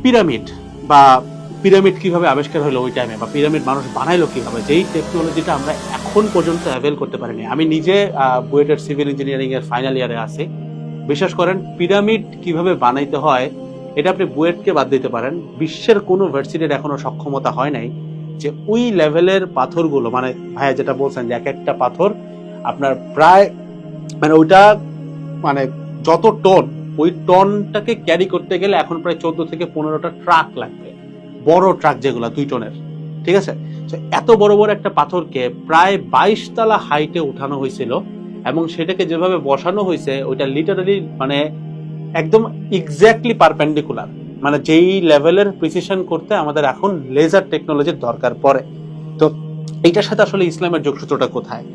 Pyramid বা pyramid কিভাবে আবিষ্কার হলো ওই টাইমে, বা পিরামিড মানুষ বানাইলো কিভাবে, যেই টেকনোলজিটা আমরা এখন পর্যন্ত অ্যাভেল করতে পারিনি। আমি নিজে বুয়েটের সিভিল ইঞ্জিনিয়ারিং এর ফাইনাল ইয়ারে আছি। বিশ্বাস করেন, পিরামিড কিভাবে বানাইতে হয় এটা আপনি বুয়েটকে বাদ দিতে পারেন, বিশ্বের কোনো ভার্সিটির এখনো সক্ষমতা হয় নাই যে ওই লেভেলের পাথরগুলো, মানে ভাইয়া যেটা বলছেন যে এক একটা পাথর আপনার প্রায় মানে ওইটা মানে যত টন, ওই টনটাকে ক্যারি করতে গেলে এখন প্রায় 14 থেকে 15টা ট্রাক লাগবে, বড় ট্রাক যেগুলো 2 টনের। ঠিক আছে, এত বড় বড় একটা পাথরকে প্রায় 22 তলা হাইটে উঠানো হয়েছিল, এবং সেটাকে যেভাবে বসানো হয়েছে ওইটা লিটারালি মানে একদম এক্স্যাক্টলি পারপেন্ডিকুলার, মানে যেই লেভেলের প্রিসিশন করতে আমাদের এখন লেজার টেকনোলজির দরকার পড়ে। তো এইটার সাথে আসলে ইসলামের যোগসূত্রটা কোথায়?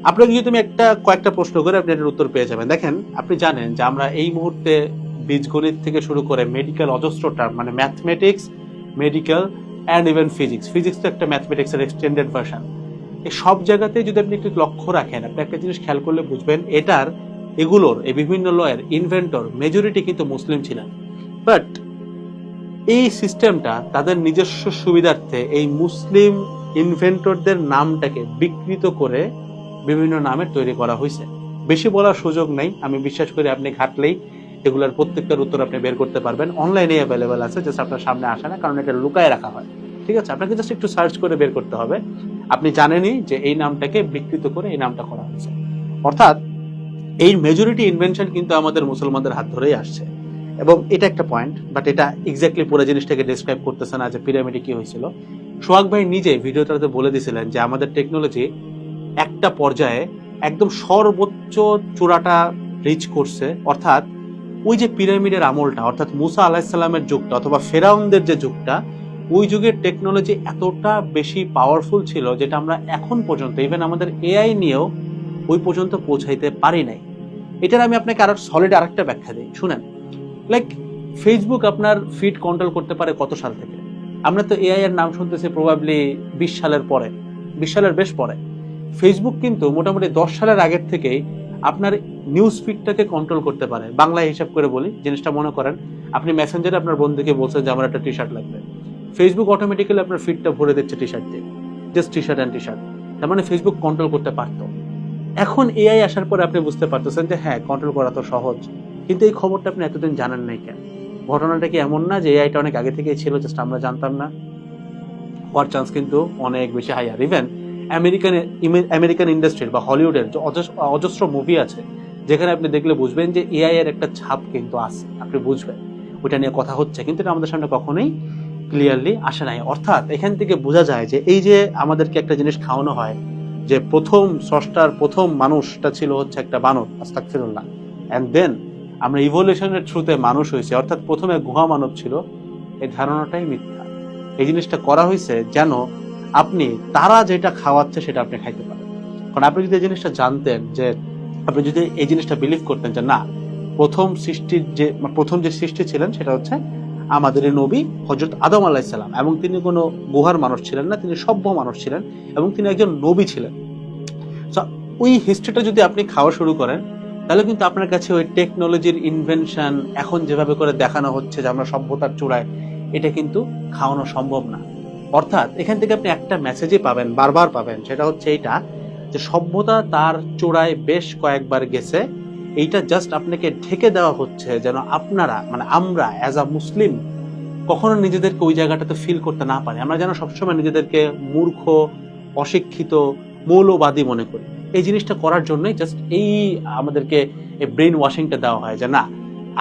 আপনাকে যদি তুমি কয়েকটা প্রশ্ন করে আপনি এটার উত্তর পেয়ে যাবেন। দেখেন, আপনি জানেন যে আমরা এই মুহূর্তে বীজগণিত থেকে শুরু করে মেডিকেল অজস্র টার্ম, মানে mathematics, medical and even physics তো একটা ম্যাথমেটিক্সের এক্সটেন্ডেড ভার্সন। এই সব জায়গাতে যদি আপনি একটু লক্ষ্য রাখেন, আপনি একটা জিনিস খেয়াল করলে বুঝবেন, এগুলোর এই বিভিন্ন লয়ের ইনভেন্টর মেজরিটি কিন্তু মুসলিম ছিলেন। বাট এই সিস্টেমটা তাদের নিজস্ব সুবিধার্থে এই মুসলিম ইনভেন্টরদের নামটাকে বিকৃত করে বিভিন্ন নামে তৈরি করা হয়েছে। বেশি বলার সুযোগ নেই, আমি বিশ্বাস করি আপনি ঘাটলেই এগুলোর প্রত্যেকটার উত্তর আপনি বের করতে পারবেন। অনলাইনে অ্যাভেলেবেল আছে, জাস্ট আপনার সামনে আসে না, কারণ এটা লুকায় রাখা হয়। ঠিক আছে, আপনাকে জাস্ট একটু সার্চ করে বের করতে হবে। আপনি জানেনই যে এই নামটাকে বিকৃত করে এই নামটা করা হয়েছে। অর্থাৎ এই মেজরিটি ইনভেনশন কিন্তু আমাদের মুসলমানদের হাত ধরেই আসছে, এবং এটা একটা পয়েন্ট। বাট এটা এক্স্যাক্টলি পুরো জিনিসটাকে ডিসক্রাইব করতেছে না যে পিরামিডে কি হয়েছিল। সোহাগ ভাই নিজে ভিডিওটাতে বলে দিয়েছিলেন যে আমাদের টেকনোলজি একটা পর্যায়ে একদম সর্বোচ্চ চূড়াটা রিচ করছে। অর্থাৎ ওই যে পিরামিডের আমলটা, অর্থাৎ মুসা আলাহিসাল্লামের যুগটা অথবা ফেরাউনদের যে যুগটা, ওই যুগের টেকনোলজি এতটা বেশি পাওয়ারফুল ছিল যেটা আমরা এখন পর্যন্ত ইভেন আমাদের এআই নিয়েও ওই পর্যন্ত পৌঁছাইতে পারি নাই। এটার আমি আপনাকে আরো সলিড আরেকটা ব্যাখ্যা দিই, শুনেন। লাইক ফেসবুক আপনার ফিড কন্ট্রোল করতে পারে কত সাল থেকে? আমরা তো এআই এর নাম শুনতেছি প্রবাবলি 20 সালের পরে, 20 সালের বেশ পরে। ফেসবুক কিন্তু মোটামুটি 10 সালের আগের থেকেই আপনার নিউজ ফিডটাকে কন্ট্রোল করতে পারে। বাংলায় হিসাব করে বলি, জিনিসটা মনে করেন আপনি মেসেঞ্জারে আপনার বন্ধুকে বলছেন যে আমার একটা টি শার্ট লাগবে, ফেসবুক অটোমেটিক্যালি আপনার ফিডটা ভরে দিচ্ছে টি শার্ট দিয়ে, just T shirt and T shirt. তার মানে ফেসবুক কন্ট্রোল করতে পারতো। এখন এআই আসার পরে আপনি বুঝতে পারতেছেন যে হ্যাঁ, কন্ট্রোল করা তো সহজ, কিন্তু এই খবরটা আপনি এতদিন জানেন নাই কেন? ঘটনাটা কি এমন না যে এআইটা অনেক আগে থেকেই ছিল, জাস্ট আমরা জানতাম না? হওয়ার চান্স কিন্তু অনেক বেশি হাইয়ার। ইভেন আমেরিকান ইন্ডাস্ট্রির বা হলিউডের যে অজস্র মুভি আছে, যেখানে আপনি দেখলে বুঝবেন যে এআই এর একটা ছাপ কিন্তু আছে, আপনি বুঝবেন ওইটা নিয়ে কথা হচ্ছে, কিন্তু এটা আমাদের সামনে কখনোই ক্লিয়ারলি আসে নাই। অর্থাৎ এখান থেকে বোঝা যায় যে এই যে আমাদেরকে একটা জিনিস খাওয়ানো হয় যে প্রথম স্রষ্টার প্রথম মানুষটা ছিল হচ্ছে একটা বানর, আস্তাগফিরুল্লাহ, এন্ড দেন আমরা ইভলিউশনের থ্রুতে মানুষ হয়েছে, অর্থাৎ প্রথমে গুহা মানব ছিল, এই ধারণাটাই মিথ্যা। এই জিনিসটা করা হয়েছে যেন আপনি তারা যেটা খাওয়াচ্ছে সেটা আপনি খাইতে পারেন। কারণ আপনি যদি এই জিনিসটা জানতেন, যে আপনি যদি এই জিনিসটা বিলিভ করতেন যে না, প্রথম যে সৃষ্টি ছিলেন সেটা হচ্ছে আমাদের নবী হযরত আদম আলাইহিস সালাম, এবং তিনি কোনো গুহার মানুষ ছিলেন না, তিনি সভ্য মানুষ ছিলেন, এবং তিনি একজন নবী ছিলেন। ওই হিস্ট্রিটা যদি আপনি খাওয়া শুরু করেন, তাহলে কিন্তু আপনার কাছে ওই টেকনোলজির ইনভেনশন এখন যেভাবে করে দেখানো হচ্ছে যে আমরা সভ্যতার চূড়ায়, এটা কিন্তু খাওয়ানো সম্ভব না। অর্থাৎ এখান থেকে আপনি একটা মেসেজই পাবেন, বারবার পাবেন, সেটা হচ্ছে এইটা যে সভ্যতা তার চূড়ায় বেশ কয়েকবার গেছে, এইটা জাস্ট আপনাকে ঢেকে দেওয়া হচ্ছে যেন আপনারা মানে আমরা অ্যাজ আ মুসলিম কখনো নিজেদেরকে ওই জায়গাটাতে ফিল করতে না পারি। আমরা যেন সবসময় নিজেদেরকে মূর্খ, অশিক্ষিত, মৌলবাদী মনে করি। এই জিনিসটা করার জন্যই জাস্ট এই আমাদেরকে এই ব্রেন ওয়াশিংটা দেওয়া হয় যে না,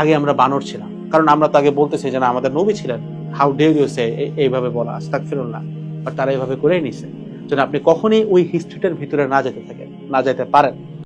আগে আমরা বানর ছিলাম, কারণ আমরা তো আগে বলতেছি যে না আমাদের নবী ছিলেন, হাউ ডেয়ার ইউ সে, এইভাবে বলা, আস্তাগফিরুল্লাহ। বাট তারা এইভাবে করেই নিছে যেন আপনি কখনোই ওই হিস্ট্রিটার ভিতরে না যেতে পারেন।